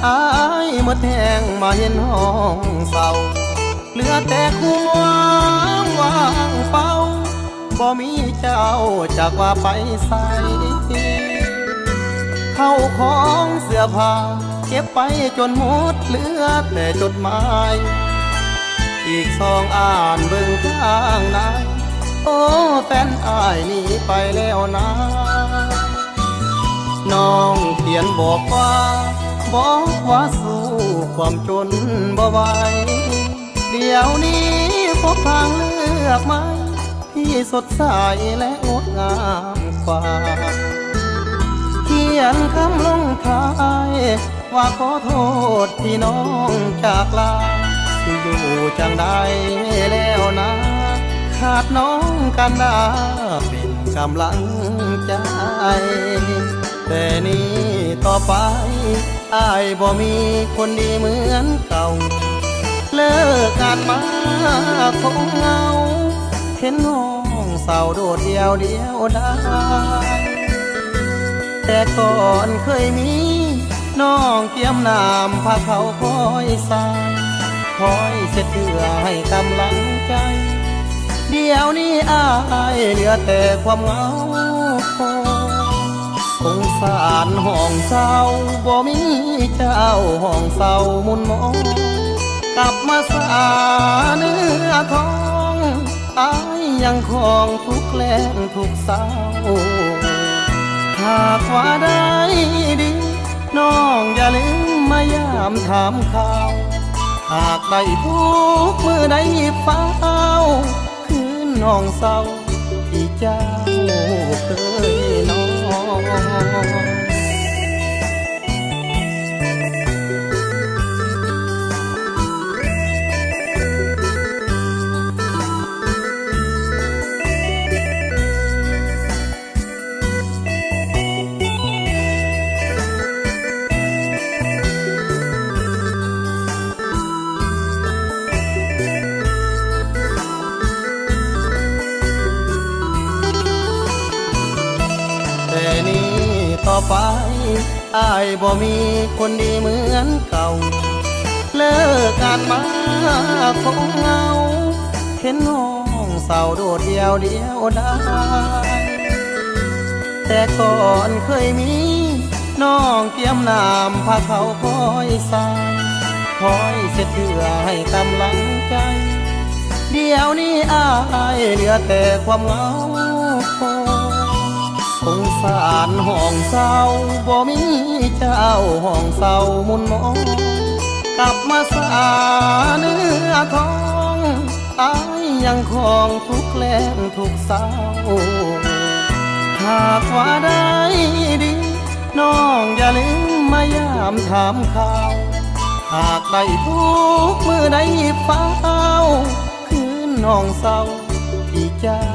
อายหมดแห้งมาเห็นห้องเศร้าเหลือแต่ความว่างเปล่าบ่มีเจ้าจากว่าไปใส่เข้าของเสื้อผ้าเก็บไปจนหมดเหลือแต่จดหมายอีก2อ่านเบิ่งข้างในโอ้แฟนอายหนีไปแล้วนะน้องเขียนบอกว่าสู้ความจนบ่ไหวเดี๋ยวนี้พบทางเลือกไหมที่สดใสและงดงามกว่าเขียนคำลงท้ายว่าขอโทษที่น้องจากลาที่อยู่จังใดแล้วนะขาดน้องกันดาเป็นกำลังใจแต่นี้ต่อไปอายบ่มีคนดีเหมือนเก่าเลิกงานมาคงเหงาเห็นห้องเศร้าโดดเดียวได้แต่ก่อนเคยมีน้องเตรียมน้ำพาเขาคอยสายคอยเช็ดเสื้อให้กำลังใจเดี๋ยวนี้อายเหลือแต่ความเหงาสงสารห้องเศร้าบ่มีเจ้าห้องเศร้ามุนมองกลับมาสาเนื้อทองอายยังคองทุกแรงทุกเศร้าหากว่าได้ดีน้องอย่าลืมมายามถามข่าวหากได้ทุกมือได้ฟ้าวคืนน้องเศร้าที่เจ้าเคยนอนต่อไปอายบ่มีคนดีเหมือนเก่าเลิกงานมาคงเหงาเห็นห้องเศร้าโดดเดียวได้แต่ก่อนเคยมีน้องเตรียมน้ำพาเขาคอยสายคอยเช็ดเสื้อให้กำลังใจเดี๋ยวนี้อายเหลือแต่ความเหงาสงสารห้องเศร้าบ่มีเจ้าห้องเศร้ามุนมองกลับมาสาเนื้อทองอายยังคองทุกแรงทุกเศร้าหากว่าได้ดีน้องอย่าลืมมายามถามข่าวหากได้ทุกมือได้ฟ้าวคืนน้องเศร้าที่เจ้า